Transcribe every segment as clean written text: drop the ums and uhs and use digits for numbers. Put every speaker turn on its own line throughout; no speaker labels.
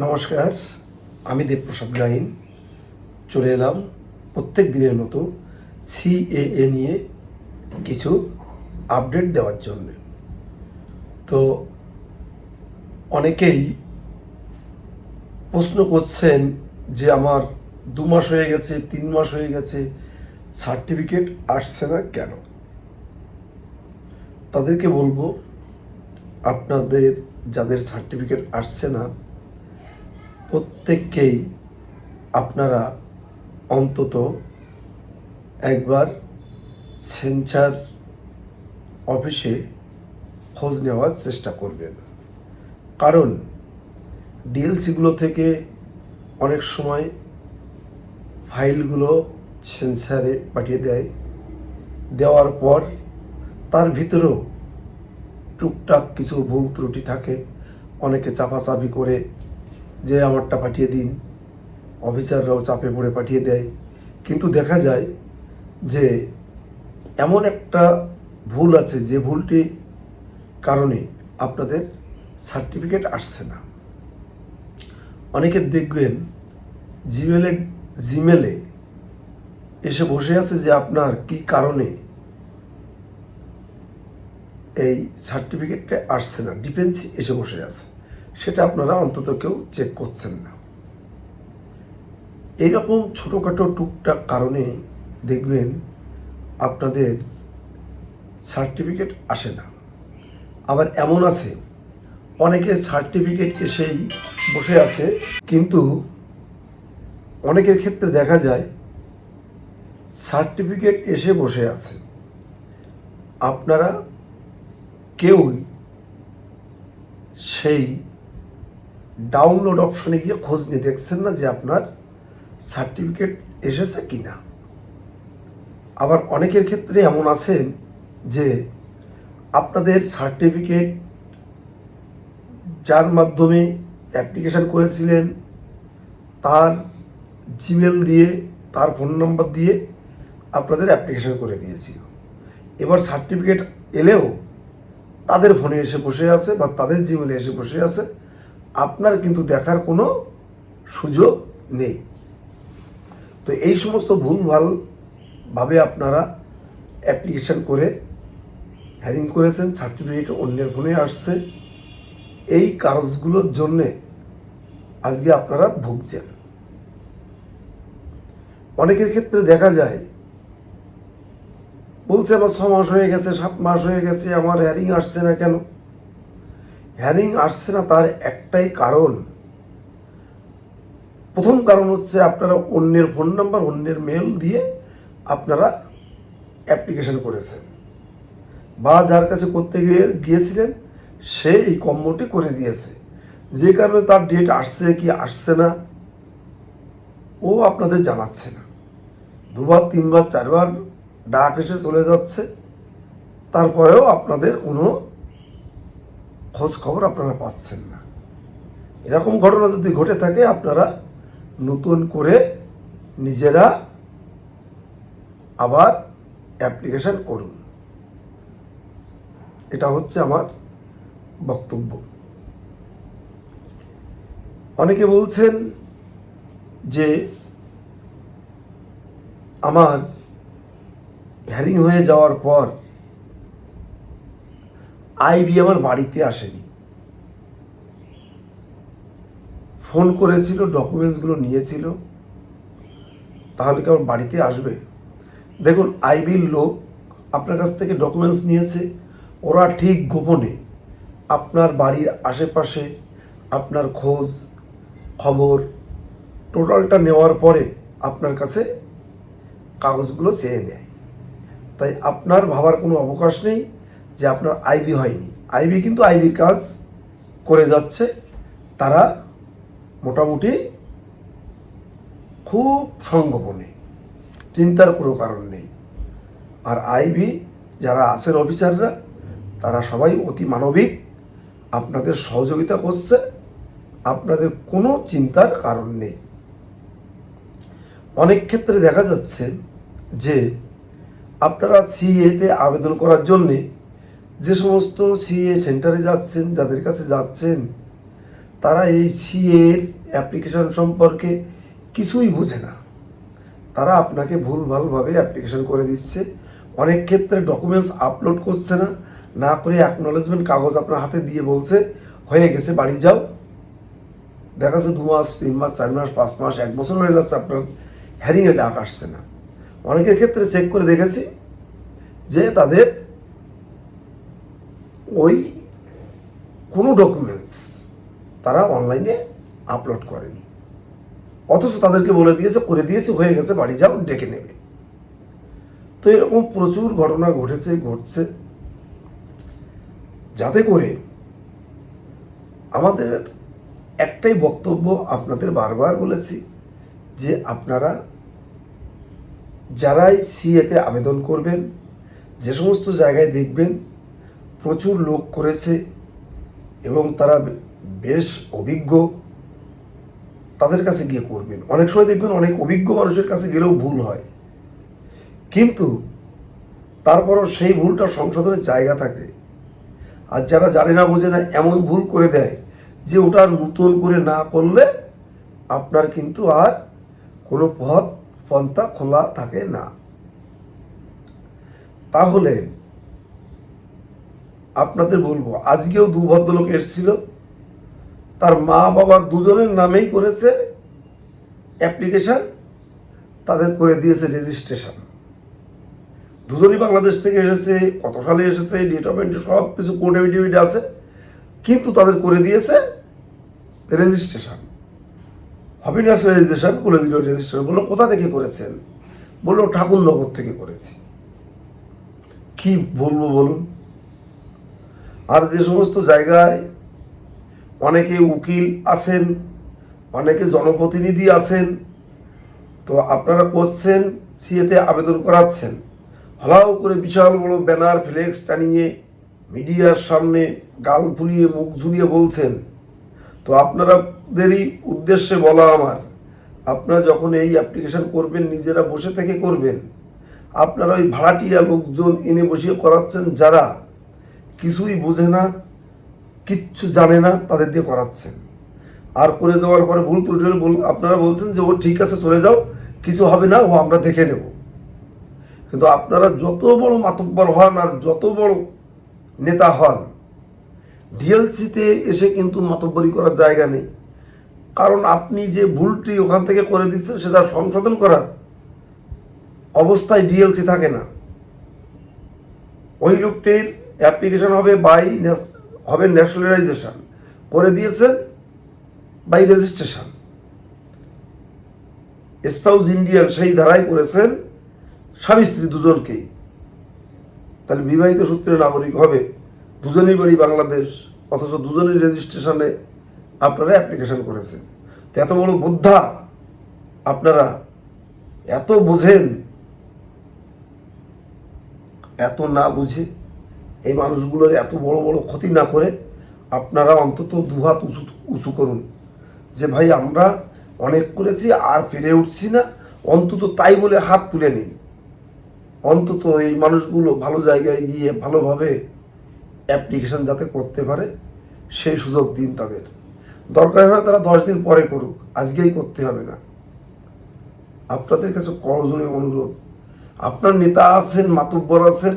নমস্কার, আমি দেবপ্রসাদ গাইন চলে এলাম প্রত্যেক দিনের মতো সিএএ নিয়ে কিছু আপডেট দেওয়ার জন্য। তো অনেকেই প্রশ্ন করছেন যে আমার 2 মাস হয়ে গেছে, 3 মাস হয়ে গেছে, সার্টিফিকেট আসছে না কেন? তাদেরকে বলবো, আপনাদের যাদের সার্টিফিকেট আসছে না প্রত্যেককেই আপনারা অন্তত একবার সেন্সার অফিসে খোঁজ নেওয়ার চেষ্টা করবেন। কারণ ডিএলসিগুলো থেকে অনেক সময় ফাইলগুলো সেন্সারে পাঠিয়ে দেয়, দেওয়ার পর তার ভিতরেও টুকটাক কিছু ভুল ত্রুটি থাকে। অনেকে চাপাচাপি করে যে আমারটা পাঠিয়ে দিন, অফিসাররাও চাপে পড়ে পাঠিয়ে দেয়, কিন্তু দেখা যায় যে এমন একটা ভুল আছে যে ভুলটি কারণে আপনাদের সার্টিফিকেট আসছে না। অনেকে দেখবেন জিমেলে এসে বসে আছে যে আপনার কি কারণে এই সার্টিফিকেটটা আসছে না, ডিফেন্সি এসে বসে আছে, সেটা আপনারা অন্তত কেউ চেক করছেন না। এইরকম ছোটোখাটো টুকটাক কারণে দেখবেন আপনাদের সার্টিফিকেট আসে না। আবার এমন আছে অনেকে সার্টিফিকেট এসেই বসে আছে, কিন্তু অনেকের ক্ষেত্রে দেখা যায় সার্টিফিকেট এসে বসে আছে, আপনারা কেউই সেই ডাউনলোড অপশনে গিয়ে খোঁজ নিয়ে দেখছেন না যে আপনার সার্টিফিকেট এসেছে কি না। আবার অনেকের ক্ষেত্রে এমন আছে যে আপনাদের সার্টিফিকেট যার মাধ্যমে অ্যাপ্লিকেশান করেছিলেন তার জিমেল দিয়ে, তার ফোন নাম্বার দিয়ে আপনাদের অ্যাপ্লিকেশান করে দিয়েছিল। এবার সার্টিফিকেট এলেও তাদের ফোনে এসে বসে আছে বা তাদের জিমেলে এসে বসে আছে, আপনার কিন্তু দেখার কোনো সুযোগ নেই। তো এই সমস্ত ভুলভালভাবে আপনারা অ্যাপ্লিকেশান করে হ্যারিং করেছেন, সার্টিফিকেট অন্যের ফোনে আসছে, এই কারণগুলোর জন্যে আজকে আপনারা ভুগছেন। অনেকের ক্ষেত্রে দেখা যায় বলছে আমার 6 মাস হয়ে গেছে, 7 মাস হয়ে গেছে, আমার হ্যারিং আসছে না কেন? হ্যারিং আসছে না তার একটাই কারণ। প্রথম কারণ হচ্ছে আপনারা অন্যের ফোন নাম্বার, অন্যের মেল দিয়ে আপনারা অ্যাপ্লিকেশন করেছেন, বা যার কাছে করতে গিয়েছিলেন সে এই কম্মোটি করে দিয়েছে, যে কারণে তার ডেট আসছে কি আসছে না ও আপনাদের জানাচ্ছে না। 2 বার 3 বার 4 বার ডাক এসে চলে যাচ্ছে, তারপরেও আপনাদের কোনো খোঁজ খবর আপনারা পাচ্ছেন না। এরকম ঘটনা যদি ঘটে থাকে আপনারা নতুন করে নিজেরা আবার অ্যাপ্লিকেশন করুন, এটা হচ্ছে আমার বক্তব্য। অনেকে বলছেন যে আমার হ্যারিং হয়ে যাওয়ার পর আইবি আমার বাড়িতে আসেনি, ফোন করেছিল, ডকুমেন্টসগুলো নিয়েছিল, তাহলে কি আমার বাড়িতে আসবে? দেখুন, আইবির লোক আপনার কাছ থেকে ডকুমেন্টস নিয়েছে, ওরা ঠিক গোপনে আপনার বাড়ির আশেপাশে আপনার খোঁজ খবর টোটালটা নেওয়ার পরে আপনার কাছে কাগজগুলো চেয়ে নেয়। তাই আপনার ভাবার কোনো অবকাশ নেই যে আপনার আইবি হয়নি। আইবি কিন্তু আইবির কাজ করে যাচ্ছে, তারা মোটামুটি খুব সংগোপনে, চিন্তার কোনো কারণ নেই। আর আইবি যারা আছেন অফিসাররা, তারা সবাই অতি মানবিক, আপনাদের সহযোগিতা করছে, আপনাদের কোনো চিন্তার কারণ নেই। অনেক ক্ষেত্রে দেখা যাচ্ছে যে আপনারা সিএতে আবেদন করার জন্যে যে সমস্ত সিএ সেন্টারে যাচ্ছেন, যাদের কাছে যাচ্ছেন, তারা এই সিএর অ্যাপ্লিকেশন সম্পর্কে কিছুই বোঝে না। তারা আপনাকে ভুলভালভাবে অ্যাপ্লিকেশন করে দিচ্ছে। অনেক ক্ষেত্রে ডকুমেন্টস আপলোড করছে না, না করে অ্যাকনোলেজমেন্ট কাগজ আপনার হাতে দিয়ে বলছে হয়ে গেছে, বাড়ি যাও। দেখা যাচ্ছে 2 মাস, 3 মাস, 4 মাস, 5 মাস, 1 বছর হয়ে যাচ্ছে, আপনার হ্যারিংয়ে ডাক আসছে না। অনেকের ক্ষেত্রে চেক করে দেখেছি যে তাদের ওই কোনো ডকুমেন্টস তারা অনলাইনে আপলোড করেনি, অথচ তাদেরকে বলে দিয়েছে করে দিয়েছে, হয়ে গেছে, বাড়ি যাও, ডেকে নেবে। তো এরকম প্রচুর ঘটনা ঘটছে, যাতে করে আমাদের একটাই বক্তব্য আপনাদের বারবার বলেছি যে আপনারা যারাই সিএতে আবেদন করবেন, যে সমস্ত জায়গায় দেখবেন প্রচুর লোক করেছে এবং তারা বেশ অভিজ্ঞ, তাদের কাছে গিয়ে করবেন। অনেক সময় দেখবেন অনেক অভিজ্ঞ মানুষের কাছে গেলেও ভুল হয়, কিন্তু তারপরও সেই ভুলটা সংশোধনের জায়গা থাকে। আর যারা জানে না বোঝে না এমন ভুল করে দেয় যে ওটা নতুন করে না করলে আপনার কিন্তু আর কোনো পন্থা খোলা থাকে না। তাহলে আপনাদের বলবো, আজকেও 2 ভদ্রলোক এসেছিল, তার মা বাবার দুজনের নামেই করেছে অ্যাপ্লিকেশন, তাদের করে দিয়েছে রেজিস্ট্রেশন। দুজনই বাংলাদেশ থেকে এসেছে, কত সালে এসেছে, ডেট অফ এন্ট্রি সব কিছু কোড এফিডেভিট আছে, কিন্তু তাদের করে দিয়েছে রেজিস্ট্রেশন। হ্যাপিনেস রেজিস্ট্রেশন করে দিল রেজিস্ট্রেশন। বললো কোথা থেকে করেছেন? বললো ঠাকুরনগর থেকে করেছি। কি বলবো বলুন? আর যে সমস্ত জায়গায় অনেকে উকিল আছেন, অনেকে জনপ্রতিনিধি আছেন, তো আপনারা করছেন সিএতে আবেদন করাচ্ছেন, হলাও করে বিশাল বড় ব্যানার ফ্লেক্স টানিয়ে মিডিয়ার সামনে গাল ফুলিয়ে মুখ ঝুলিয়ে বলছেন। তো আপনাদেরই উদ্দেশ্যে বলা আমার, আপনারা যখন এই অ্যাপ্লিকেশন করবেন নিজেরা বসে থেকে করবেন। আপনারা ওই ভাড়াটিয়া লোকজন এনে বসিয়ে করাচ্ছেন, যারা কিছুই বোঝে না, কিচ্ছু জানে না, তাদের দিয়ে করাচ্ছেন। আর করে যাওয়ার পরে ভুল ত্রুটি আপনারা বলছেন যে ও ঠিক আছে চলে যাও, কিছু হবে না, ও আমরা দেখে নেব। কিন্তু আপনারা যত বড় মাতব্বর হন আর যত বড় নেতা হন, ডিএলসিতে এসে কিন্তু মাতব্বরি করার জায়গা নেই। কারণ আপনি যে ভুলটি ওখান থেকে করে দিচ্ছেন সেটা সংশোধন করার অবস্থায় ডিএলসি থাকে না। ওই লোকটির অ্যাপ্লিকেশন হবে হবে ন্যাশনালাইজেশন, করে দিয়েছেন বাই রেজিস্ট্রেশন। স্পাউস ইন্ডিয়ান সেই ধারায় করেছেন স্বামী স্ত্রী দুজনকেই, তাহলে বিবাহিত সূত্রে নাগরিক হবে, দুজনেই বাড়ি বাংলাদেশ, অথচ দুজনেই রেজিস্ট্রেশনে আপনারা অ্যাপ্লিকেশন করেছেন। তো এত বড় বোদ্ধা আপনারা, এত বোঝেন, এত না বুঝে এই মানুষগুলোর এত বড় বড় ক্ষতি না করে আপনারা অন্তত দুহাত উঁচু করুন যে ভাই আমরা অনেক করেছি আর ফিরে উঠছি না, অন্তত তাই বলে হাত তুলে নিন। অন্তত এই মানুষগুলো ভালো জায়গায় গিয়ে ভালোভাবে অ্যাপ্লিকেশন যাতে করতে পারে সেই সুযোগ দিন তাদের। দরকার হয় তারা 10 দিন পরে করুক, আজকেই করতে হবে না। আপনাদের কাছে করজোড়ে অনুরোধ, আপনার নেতা আছেন, মাতব্বর আছেন,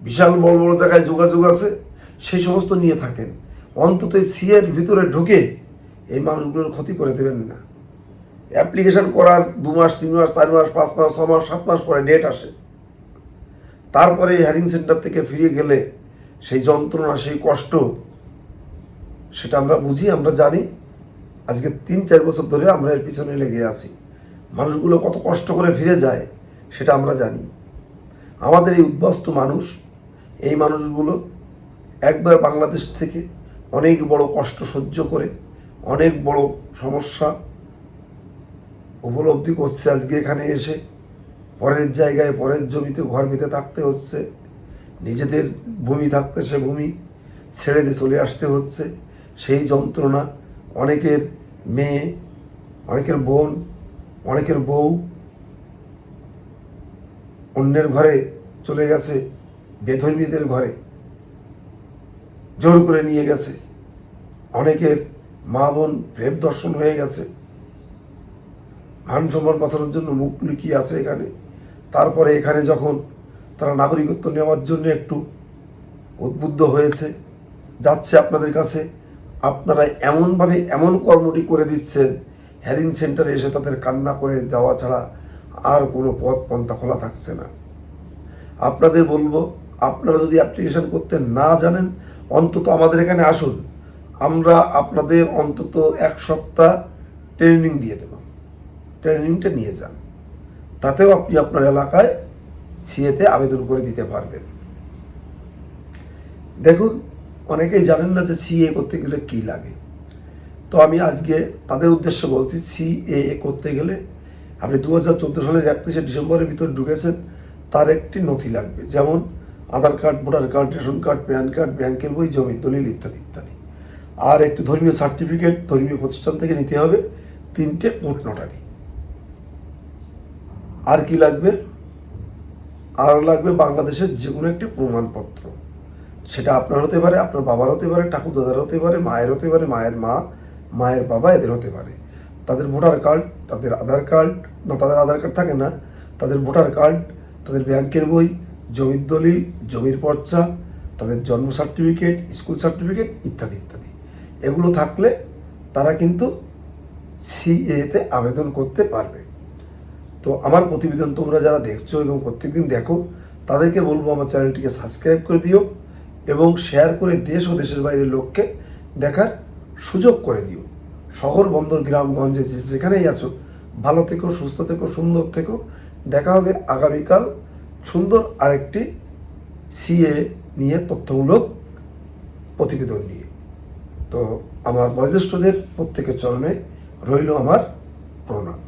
বিশাল বড় বড় জায়গায় যোগাযোগ আছে, সেই সমস্ত নিয়ে থাকেন। অন্তত সিএর ভিতরে ঢুকে এই মানুষগুলোর ক্ষতি করে দেবেন না। অ্যাপ্লিকেশন করার 2 মাস, 3 মাস, 4 মাস, 5 মাস, 6 মাস, 7 মাস পরে ডেট আসে, তারপরে হ্যারিং সেন্টার থেকে ফিরে গেলে সেই যন্ত্রণা, সেই কষ্ট, সেটা আমরা বুঝি, আমরা জানি। আজকে 3-4 বছর ধরে আমরা এর পিছনে লেগে আছি। মানুষগুলো কত কষ্ট করে ফিরে যায় সেটা আমরা জানি। আমাদের এই উদ্বাস্তু মানুষ, এই মানুষগুলো একবার বাংলাদেশ থেকে অনেক বড় কষ্ট সহ্য করে অনেক বড় সমস্যা উপলব্ধি করছে, আজকে এখানে এসে পরের জায়গায় পরের জমিতে ঘর বেঁধে থাকতে হচ্ছে, নিজেদের ভূমি থাকতে সে ভূমি ছেড়ে দিয়ে চলে আসতে হচ্ছে। সেই যন্ত্রণা অনেকের মেয়ে, অনেকের বোন, অনেকের বউ অন্যের ঘরে চলে গেছে, বেধর্মীদের ঘরে জোর করে নিয়ে গেছে, অনেকের মা বোন প্রেম দর্শন হয়ে গেছে, মান সম্মান বাঁচানোর জন্য মুখ লুকিয়ে আছে এখানে। তারপরে এখানে যখন তারা নাগরিকত্ব নেওয়ার জন্য একটু উদ্বুদ্ধ হয়েছে, যাচ্ছে আপনাদের কাছে, আপনারা এমনভাবে এমন কর্মটি করে দিচ্ছেন, হ্যারিং সেন্টারে এসে তাদের কান্না করে যাওয়া ছাড়া আর কোনো পথ পন্থা খোলা থাকছে না। আপনাদের বলবো, আপনারা যদি অ্যাপ্লিকেশন করতে না জানেন, অন্তত আমাদের এখানে আসুন, আমরা আপনাদের অন্তত 1 সপ্তাহ ট্রেনিং দিয়ে দেব। ট্রেনিংটা নিয়ে যান, তাতেও আপনি আপনার এলাকায় সিএতে আবেদন করে দিতে পারবেন। দেখুন, অনেকেই জানেন না যে সিএ করতে গেলে কী লাগে। তো আমি আজকে তাদের উদ্দেশ্যে বলছি, সিএ করতে গেলে আপনি 2014 সালের 31শে ডিসেম্বরের ভিতর ঢুকেছেন, তার একটি নথি লাগবে, যেমন Aadhaar card, voter card, ration card, PAN card, ব্যাংকের বই, জমির দলিল ইত্যাদি ইত্যাদি। আর একটি ধর্মীয় সার্টিফিকেট ধর্মীয় প্রতিষ্ঠান থেকে নিতে হবে, 3টে কোর্ট নোটারি। আর কি লাগবে? আর লাগবে বাংলাদেশের যে কোনো একটি প্রমাণপত্র। সেটা আপনার হতে পারে, আপনার বাবার হতে পারে, ঠাকুরদাদার হতে পারে, মায়ের হতে পারে, মায়ের মা, মায়ের বাবা, এদের হতে পারে। তাদের ভোটার কার্ড, তাদের আধার কার্ড, না তাদের আধার কার্ড থাকে না, তাদের ভোটার কার্ড, তাদের ব্যাংকের বই, জমির দলিল, জমির পর্চা, তাদের জন্ম সার্টিফিকেট, স্কুল সার্টিফিকেট ইত্যাদি ইত্যাদি। এগুলো থাকলে তারা কিন্তু সিএতে আবেদন করতে পারবে। তো আমার প্রতিবেদন তোমরা যারা দেখছো এবং প্রত্যেকদিন দেখো, তাদেরকে বলবো আমার চ্যানেলটিকে সাবস্ক্রাইব করে দিও এবং শেয়ার করে দেশ ও দেশের বাইরের লোককে দেখার সুযোগ করে দিও। শহর, বন্দর, গ্রামগঞ্জে যেখানেই আছো, ভালো থেকো, সুস্থ থেকো, সুন্দর থেকো। দেখা হবে আগামীকাল সুন্দর আরেকটি সিএ নিয়ে তথ্যমূলক প্রতিবেদন নিয়ে। তো আমার বয়োজ্যেষ্ঠদের প্রত্যেকের চরণে রইল আমার প্রণাম।